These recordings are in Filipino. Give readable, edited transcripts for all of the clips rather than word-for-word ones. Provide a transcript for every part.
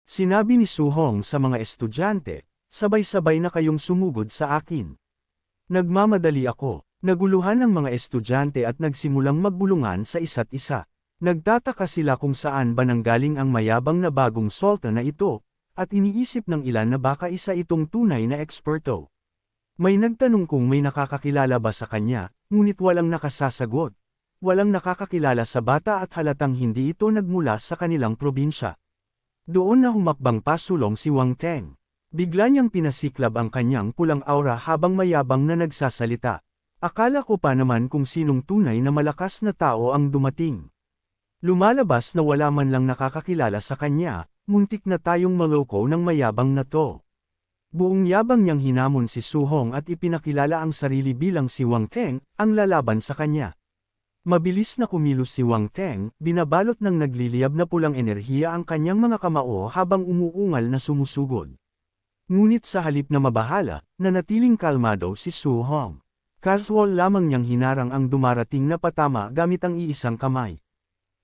Sinabi ni Suhong sa mga estudyante, sabay-sabay na kayong sumugod sa akin. Nagmamadali ako. Naguluhan ang mga estudyante at nagsimulang magbulungan sa isa't isa. Nagtataka sila kung saan ba nanggaling ang mayabang na bagong sultan na ito, at iniisip ng ilan na baka isa itong tunay na eksperto. May nagtanong kung may nakakakilala ba sa kanya, ngunit walang nakasasagot. Walang nakakakilala sa bata at halatang hindi ito nagmula sa kanilang probinsya. Doon na humakbang pasulong si Wang Teng. Bigla niyang pinasiklab ang kanyang pulang aura habang mayabang na nagsasalita. Akala ko pa naman kung sinong tunay na malakas na tao ang dumating. Lumalabas na wala man lang nakakakilala sa kanya, muntik na tayong maloko ng mayabang na to. Buong yabang niyang hinamon si Suhong at ipinakilala ang sarili bilang si Wang Teng, ang lalaban sa kanya. Mabilis na kumilos si Wang Teng, binabalot ng nagliliyab na pulang enerhiya ang kanyang mga kamao habang umuungal na sumusugod. Ngunit sa halip na mabahala, nanatiling kalmado si Suhong. Casual lamang niyang hinarang ang dumarating na patama gamit ang iisang kamay.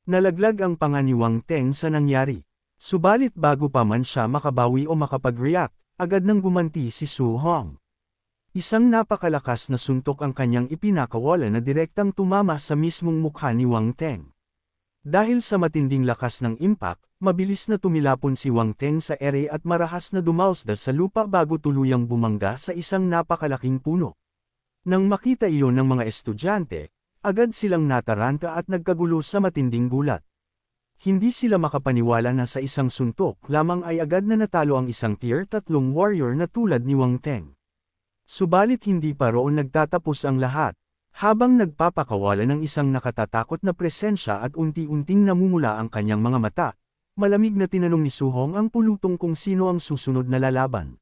Nalaglag ang panga ni Wang Teng sa nangyari. Subalit bago pa man siya makabawi o makapag-react, agad nang gumanti si Suhong. Isang napakalakas na suntok ang kanyang ipinakawala na direktang tumama sa mismong mukha ni Wang Teng. Dahil sa matinding lakas ng impact, mabilis na tumilapon si Wang Teng sa ere at marahas na dumausdal sa lupa bago tuluyang bumangga sa isang napakalaking puno. Nang makita iyon ng mga estudyante, agad silang nataranta at nagkagulo sa matinding gulat. Hindi sila makapaniwala na sa isang suntok lamang ay agad na natalo ang isang tier 3 warrior na tulad ni Wang Teng. Subalit hindi pa roon nagtatapos ang lahat. Habang nagpapakawala ng isang nakatatakot na presensya at unti-unting namumula ang kanyang mga mata, malamig na tinanong ni Suhong ang pulutong kung sino ang susunod na lalaban.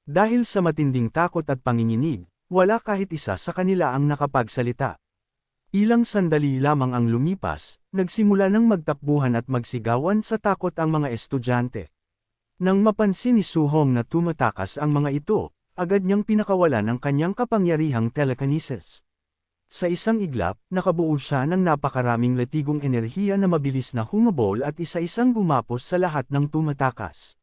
Dahil sa matinding takot at panginginig, wala kahit isa sa kanila ang nakapagsalita. Ilang sandali lamang ang lumipas, nagsimula ng magtakbuhan at magsigawan sa takot ang mga estudyante. Nang mapansin ni Suhong na tumatakas ang mga ito, agad niyang pinakawalan ang kanyang kapangyarihang telekinesis. Sa isang iglap, nakabuo siya ng napakaraming latigong enerhiya na mabilis na humabol at isa-isang gumapos sa lahat ng tumatakas.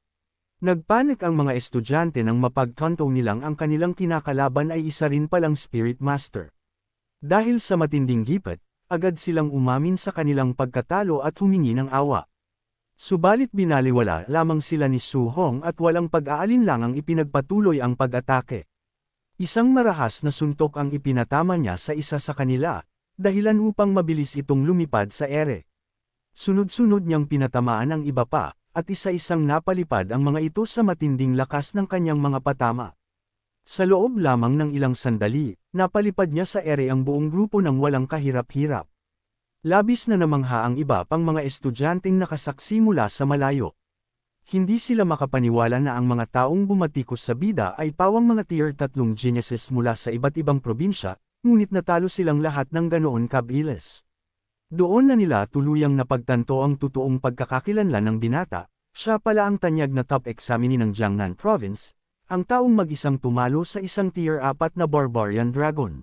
Nagpanik ang mga estudyante nang mapagtanto nilang ang kanilang kinakalaban ay isa rin palang Spirit Master. Dahil sa matinding gipat, agad silang umamin sa kanilang pagkatalo at humingi ng awa. Subalit binaliwala lamang sila ni Suhong at walang pag-aalinlangang ipinagpatuloy ang pag-atake. Isang marahas na suntok ang ipinatama niya sa isa sa kanila, dahilan upang mabilis itong lumipad sa ere. Sunod-sunod niyang pinatamaan ang iba pa, at isa-isang napalipad ang mga ito sa matinding lakas ng kanyang mga patama. Sa loob lamang ng ilang sandali, napalipad niya sa ere ang buong grupo ng walang kahirap-hirap. Labis na namangha ang iba pang mga estudyanteng nakasaksi mula sa malayo. Hindi sila makapaniwala na ang mga taong bumatikos sa bida ay pawang mga tier 3 geniuses mula sa iba't ibang probinsya, ngunit natalo silang lahat ng ganoon kabilis. Doon na nila tuluyang napagtanto ang totoong pagkakakilanlan ng binata, siya pala ang tanyag na top examinee ng Jiangnan Province, ang taong mag-isang tumalo sa isang tier 4 na Barbarian Dragon.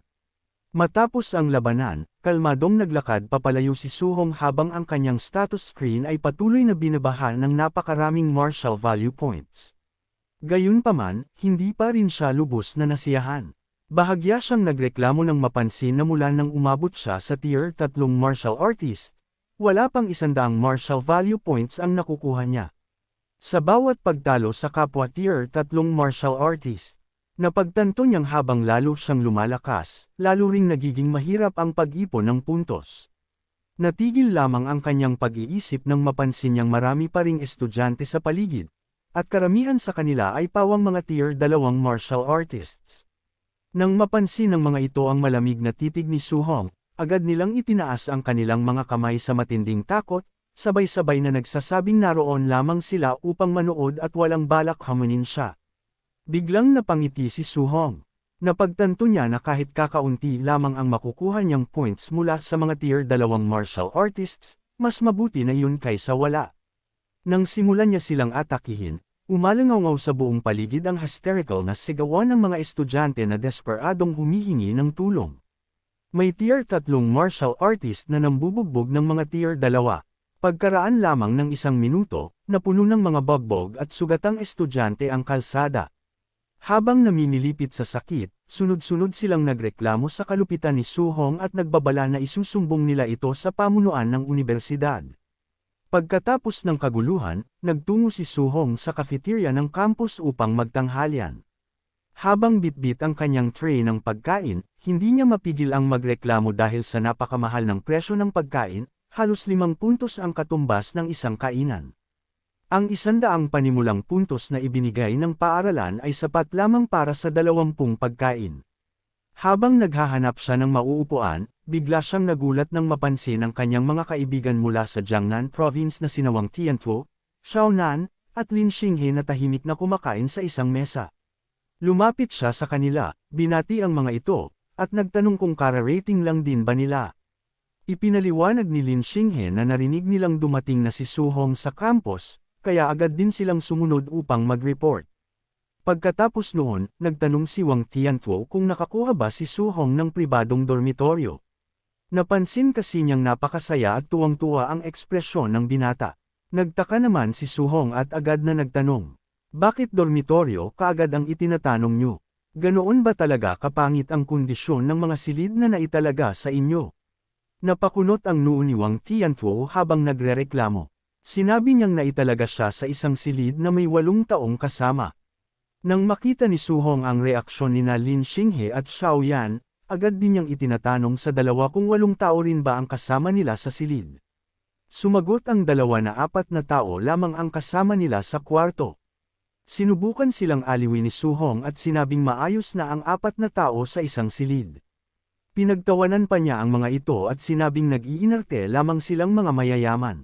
Matapos ang labanan, kalmadong naglakad papalayo si Suhong habang ang kanyang status screen ay patuloy na binabahan ng napakaraming martial value points. Gayunpaman, hindi pa rin siya lubos na nasiyahan. Bahagya siyang nagreklamo ng mapansin na mula nang umabot siya sa tier 3 martial artist, wala pang 100 martial value points ang nakukuha niya. Sa bawat pagtalo sa kapwa tier 3 martial artist, napagtanto niyang habang lalo siyang lumalakas, lalo ring nagiging mahirap ang pag-ipon ng puntos. Natigil lamang ang kanyang pag-iisip nang mapansin niyang marami pa ring estudyante sa paligid, at karamihan sa kanila ay pawang mga tier 2 martial artists. Nang mapansin ng mga ito ang malamig na titig ni Suhong, agad nilang itinaas ang kanilang mga kamay sa matinding takot, sabay-sabay na nagsasabing naroon lamang sila upang manood at walang balak hamunin siya. Biglang napangiti si Suhong. Napagtanto niya na kahit kakaunti lamang ang makukuha niyang points mula sa mga tier 2 martial artists, mas mabuti na yun kaysa wala. Nang simulan niya silang atakihin, umalangaw sa buong paligid ang hysterical na sigawan ng mga estudyante na desperadong humihingi ng tulong. May tier 3 martial artist na nambubugbog ng mga tier 2. Pagkaraan lamang ng 1 minuto, na puno ng mga bugbog at sugatang estudyante ang kalsada. Habang naminilipit sa sakit, sunod-sunod silang nagreklamo sa kalupitan ni Suhong at nagbabala na isusumbong nila ito sa pamunuan ng unibersidad. Pagkatapos ng kaguluhan, nagtungo si Suhong sa cafeteria ng campus upang magtanghalian. Habang bitbit ang kanyang tray ng pagkain, hindi niya mapigil ang magreklamo dahil sa napakamahal ng presyo ng pagkain, halos 5 puntos ang katumbas ng isang kainan. Ang 100 panimulang puntos na ibinigay ng paaralan ay sapat lamang para sa 20 pagkain. Habang naghahanap siya ng mauupuan, bigla siyang nagulat nang mapansin ang kanyang mga kaibigan mula sa Jiangnan Province na sina Wang Tianfu, Xiao Nan, at Lin Xinghe na tahimik na kumakain sa isang mesa. Lumapit siya sa kanila, binati ang mga ito, at nagtanong kung kara-rating lang din ba nila. Ipinaliwanag ni Lin Xinghe na narinig nilang dumating na si Suhong sa campus, kaya agad din silang sumunod upang mag-report. Pagkatapos noon, nagtanong si Wang Tianfu kung nakakuha ba si Suhong ng pribadong dormitoryo. Napansin kasi niyang napakasaya at tuwang-tuwa ang ekspresyon ng binata. Nagtaka naman si Suhong at agad na nagtanong, "Bakit dormitoryo kaagad ang itinatanong niyo? Ganoon ba talaga kapangit ang kondisyon ng mga silid na naitalaga sa inyo?" Napakunot ang noo ni Wang Tianfu habang nagrereklamo. Sinabi niyang naitalaga siya sa isang silid na may 8 taong kasama. Nang makita ni Suhong ang reaksyon ni Lin Xinghe at Xiao Yan, agad din niyang itinatanong sa dalawa kung 8 tao rin ba ang kasama nila sa silid. Sumagot ang dalawa na 4 na tao lamang ang kasama nila sa kwarto. Sinubukan silang aliwin ni Suhong at sinabing maayos na ang 4 na tao sa isang silid. Pinagtawanan pa niya ang mga ito at sinabing nag-iinarte lamang silang mga mayayaman.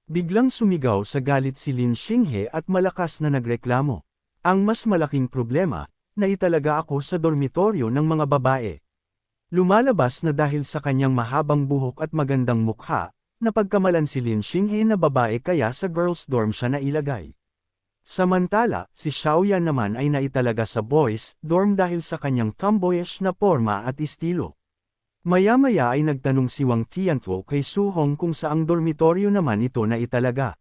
Biglang sumigaw sa galit si Lin Xinghe at malakas na nagreklamo. Ang mas malaking problema, naitalaga ako sa dormitoryo ng mga babae. Lumalabas na dahil sa kanyang mahabang buhok at magandang mukha, napagkamalan si Lin Xinghe na babae kaya sa girls' dorm siya nailagay. Samantala, si Xiao Yan naman ay naitalaga sa boys' dorm dahil sa kanyang tomboyish na porma at estilo. Maya-maya ay nagtanong si Wang Tianfu kay Suhong kung saang dormitoryo naman ito naitalaga.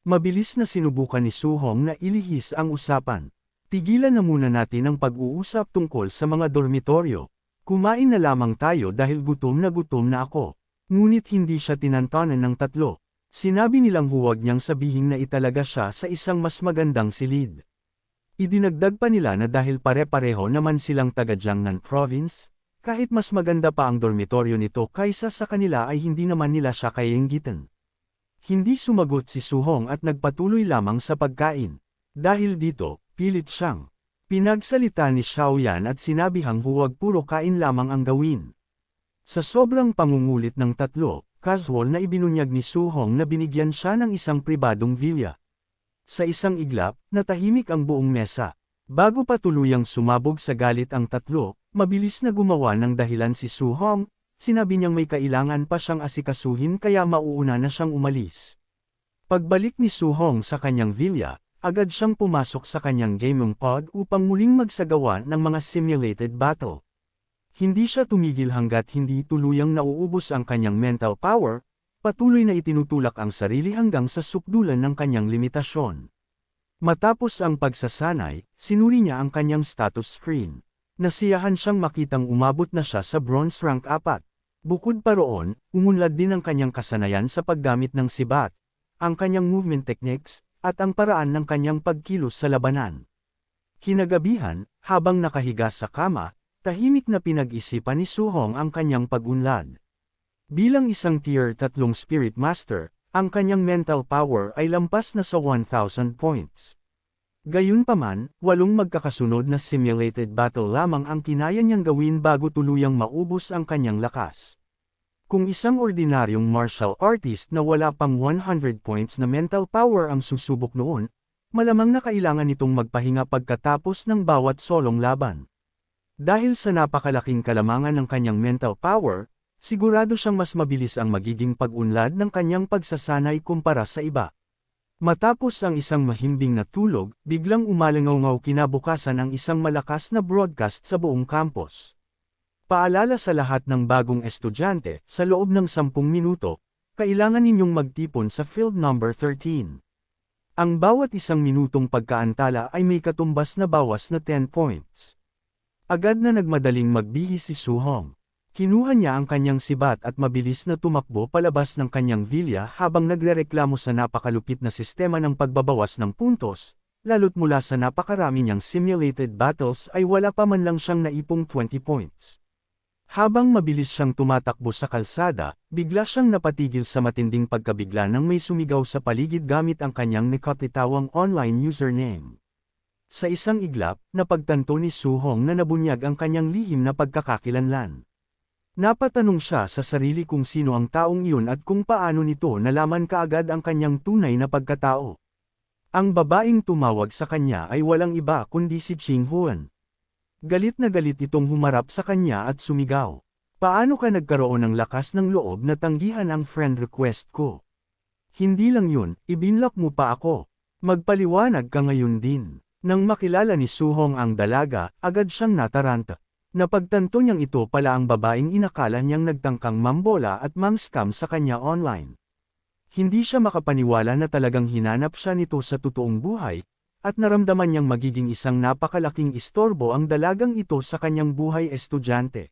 Mabilis na sinubukan ni Suhong na ilihis ang usapan. Tigilan na muna natin ang pag-uusap tungkol sa mga dormitoryo. Kumain na lamang tayo dahil gutom na ako. Ngunit hindi siya tinantanan ng 3. Sinabi nilang huwag niyang sabihin na italaga siya sa isang mas magandang silid. Idinagdag pa nila na dahil pare-pareho naman silang taga Jiangnan Province, kahit mas maganda pa ang dormitoryo nito kaysa sa kanila ay hindi naman nila siya kaiinggitan. Hindi sumagot si Suhong at nagpatuloy lamang sa pagkain. Dahil dito, pilit siyang pinagsalita ni Xiao Yan at sinabihang huwag puro kain lamang ang gawin. Sa sobrang pangungulit ng 3, casual na ibinunyag ni Suhong na binigyan siya ng isang pribadong villa. Sa isang iglap, natahimik ang buong mesa. Bago pa tuluyang sumabog sa galit ang 3, mabilis na gumawa ng dahilan si Suhong, sinabi niyang may kailangan pa siyang asikasuhin kaya mauuna na siyang umalis. Pagbalik ni Suhong sa kanyang villa, agad siyang pumasok sa kanyang gaming pod upang muling magsagawa ng mga simulated battle. Hindi siya tumigil hanggat hindi tuluyang nauubos ang kanyang mental power, patuloy na itinutulak ang sarili hanggang sa sukdulan ng kanyang limitasyon. Matapos ang pagsasanay, sinuri niya ang kanyang status screen. Nasiyahan siyang makitang umabot na siya sa bronze rank 4. Bukod pa roon, umunlad din ang kanyang kasanayan sa paggamit ng sibat, ang kanyang movement techniques, at ang paraan ng kanyang pagkilos sa labanan. Kinagabihan, habang nakahiga sa kama, tahimik na pinag-isipan ni Suhong ang kanyang pag-unlad. Bilang isang tier 3 spirit master, ang kanyang mental power ay lampas na sa 1,000 points. Gayunpaman, 8 magkakasunod na simulated battle lamang ang kinaya niyang gawin bago tuluyang maubos ang kanyang lakas. Kung isang ordinaryong martial artist na wala pang 100 points na mental power ang susubok noon, malamang na kailangan nitong magpahinga pagkatapos ng bawat solong laban. Dahil sa napakalaking kalamangan ng kanyang mental power, sigurado siyang mas mabilis ang magiging pag-unlad ng kanyang pagsasanay kumpara sa iba. Matapos ang isang mahimbing na tulog, biglang umalangaw kinabukasan ang isang malakas na broadcast sa buong campus. Paalala sa lahat ng bagong estudyante, sa loob ng 10 minuto, kailangan ninyong magtipon sa field number 13. Ang bawat isang minutong pagkaantala ay may katumbas na bawas na 10 points. Agad na nagmadaling magbihis si Suhong. Kinuha niya ang kanyang sibat at mabilis na tumakbo palabas ng kanyang vilya habang nagrereklamo sa napakalupit na sistema ng pagbabawas ng puntos, lalo't mula sa napakarami niyang simulated battles ay wala pa man lang siyang naipong 20 points. Habang mabilis siyang tumatakbo sa kalsada, bigla siyang napatigil sa matinding pagkabigla nang may sumigaw sa paligid gamit ang kanyang nakatitawang online username. Sa isang iglap, napagtanto ni Suhong na nabunyag ang kanyang lihim na pagkakakilanlan. Napatanong siya sa sarili kung sino ang taong iyon at kung paano nito nalaman kaagad ang kanyang tunay na pagkatao. Ang babaeng tumawag sa kanya ay walang iba kundi si Ching Huan. Galit na galit itong humarap sa kanya at sumigaw. Paano ka nagkaroon ng lakas ng loob na tanggihan ang friend request ko? Hindi lang yun, ibinlock mo pa ako. Magpaliwanag ka ngayon din. Nang makilala ni Suhong ang dalaga, agad siyang nataranta. Napagtanto niyang ito pala ang babaeng inakala niyang nagtangkang mambola at mang-scam sa kanya online. Hindi siya makapaniwala na talagang hinanap siya nito sa totoong buhay, at naramdaman niyang magiging isang napakalaking istorbo ang dalagang ito sa kanyang buhay estudyante.